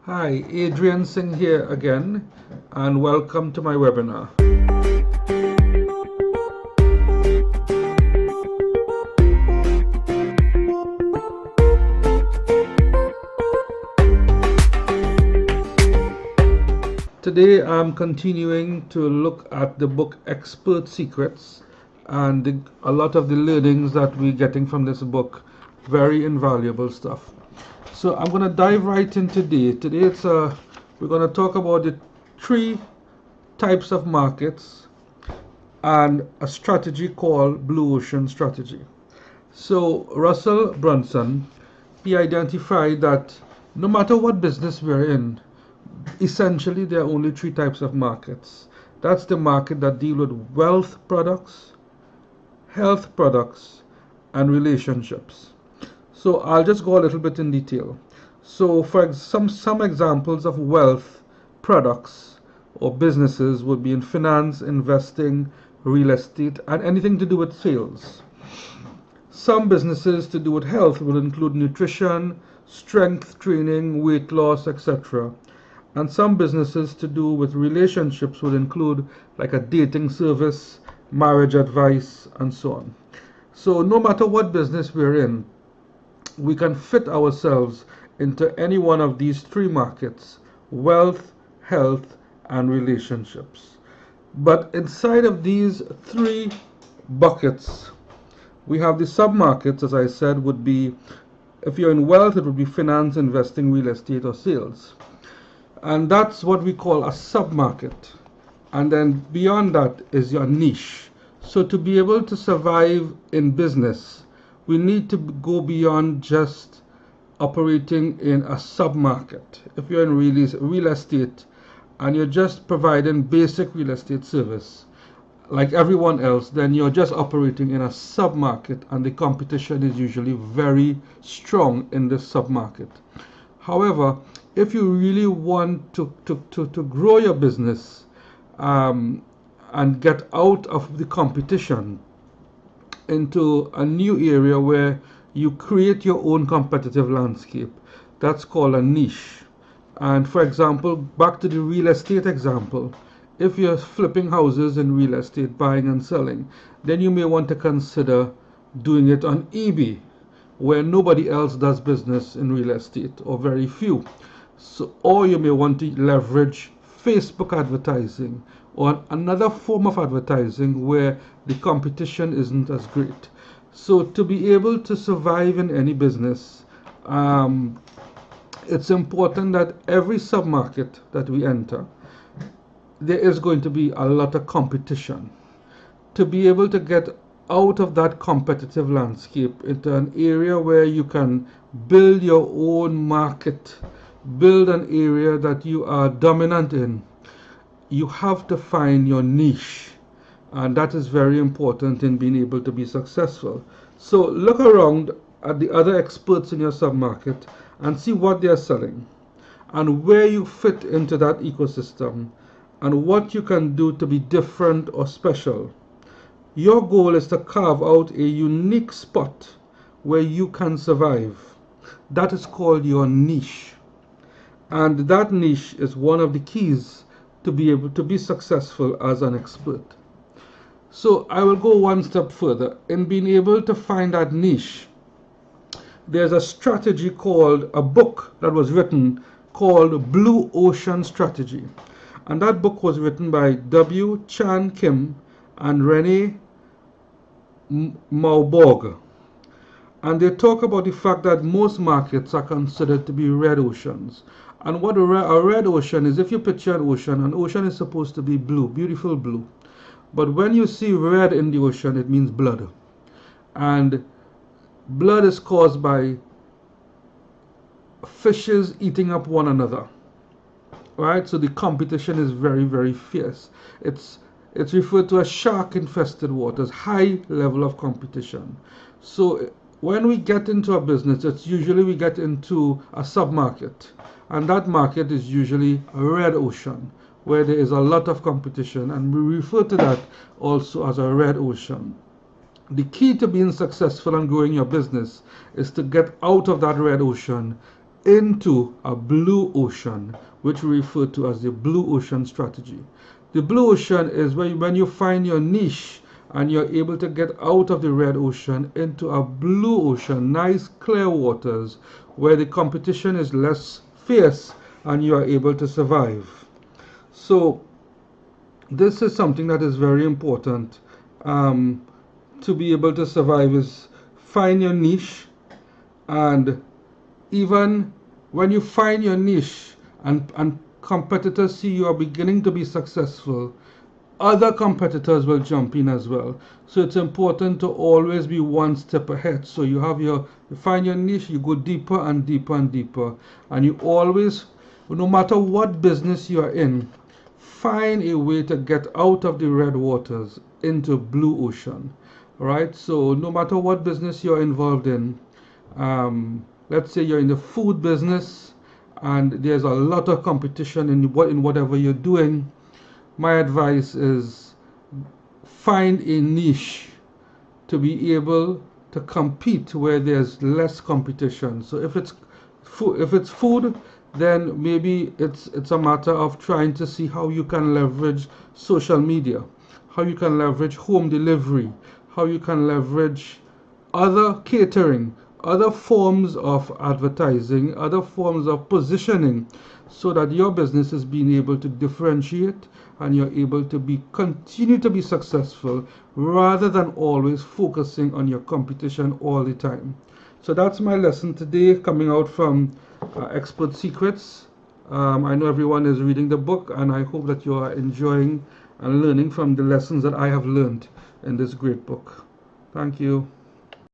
Hi, Adrian Singh here again, and welcome to my webinar. Today I'm continuing to look at the book Expert Secrets and a lot of the learnings that we're getting from this book. Very invaluable stuff. So I'm going to dive right in today. Today we're going to talk about the 3 types of markets and a strategy called Blue Ocean Strategy. So Russell Brunson, he identified that no matter what business we're in, essentially there are only 3 types of markets. That's the market that deal with wealth products, health products, and relationships. So I'll just go a little bit in detail. So for some examples of wealth products or businesses would be in finance, investing, real estate, and anything to do with sales. Some businesses to do with health will include nutrition, strength training, weight loss, etc. And some businesses to do with relationships will include like a dating service, marriage advice, and so on. So no matter what business we're in, we can fit ourselves into any one of these 3 markets: wealth, health, and relationships. But inside of these 3 buckets, we have the sub-markets, as I said, would be, if you're in wealth, it would be finance, investing, real estate, or sales. And that's what we call a sub-market. And then beyond that is your niche. So to be able to survive in business, we need to go beyond just operating in a sub-market. If you're in real estate and you're just providing basic real estate service like everyone else, then you're just operating in a sub-market, and the competition is usually very strong in this sub-market. However, if you really want to grow your business and get out of the competition into a new area where you create your own competitive landscape, that's called a niche. And for example, back to the real estate example, if you're flipping houses in real estate, buying and selling, then you may want to consider doing it on eBay, where nobody else does business in real estate, or very few. So, or you may want to leverage Facebook advertising or another form of advertising where the competition isn't as great. So to be able to survive in any business, it's important that every sub-market that we enter, there is going to be a lot of competition. To be able to get out of that competitive landscape into an area where you can build your own market, build an area that you are dominant in, you have to find your niche. And that is very important in being able to be successful. So look around at the other experts in your sub-market and see what they are selling and where you fit into that ecosystem and what you can do to be different or special. Your goal is to carve out a unique spot where you can survive. That is called your niche. And that niche is one of the keys to be able to be successful as an expert. So I will go one step further. In being able to find that niche, there's a strategy called, a book that was written called Blue Ocean Strategy. And that book was written by W. Chan Kim and Renee Mauborg. And they talk about the fact that most markets are considered to be red oceans. And what a red ocean is, if you picture an ocean is supposed to be blue, beautiful blue. But when you see red in the ocean, it means blood. And blood is caused by fishes eating up one another. Right? So the competition is very, very fierce. It's referred to as shark-infested waters, high level of competition. So when we get into a business, it's usually we get into a sub-market. And that market is usually a red ocean, where there is a lot of competition. And we refer to that also as a red ocean. The key to being successful and growing your business is to get out of that red ocean into a blue ocean, which we refer to as the blue ocean strategy. The blue ocean is when you find your niche and you're able to get out of the red ocean into a blue ocean, nice clear waters where the competition is less fierce and you are able to survive. So this is something that is very important to be able to survive, is find your niche. And even when you find your niche and competitors see you are beginning to be successful, other competitors will jump in as well. So it's important to always be one step ahead. So you find your niche, you go deeper and deeper and deeper, and you always, no matter what business you are in, find a way to get out of the red waters into blue ocean. All right, so no matter what business you're involved in, let's say you're in the food business and there's a lot of competition in whatever you're doing, my advice is find a niche to be able to compete where there's less competition. So if it's food, then maybe it's a matter of trying to see how you can leverage social media, how you can leverage home delivery, how you can leverage other catering, other forms of advertising, other forms of positioning, so that your business is being able to differentiate and you're able to continue to be successful rather than always focusing on your competition all the time. So that's my lesson today, coming out from Expert Secrets. I know everyone is reading the book, and I hope that you are enjoying and learning from the lessons that I have learned in this great book. Thank you.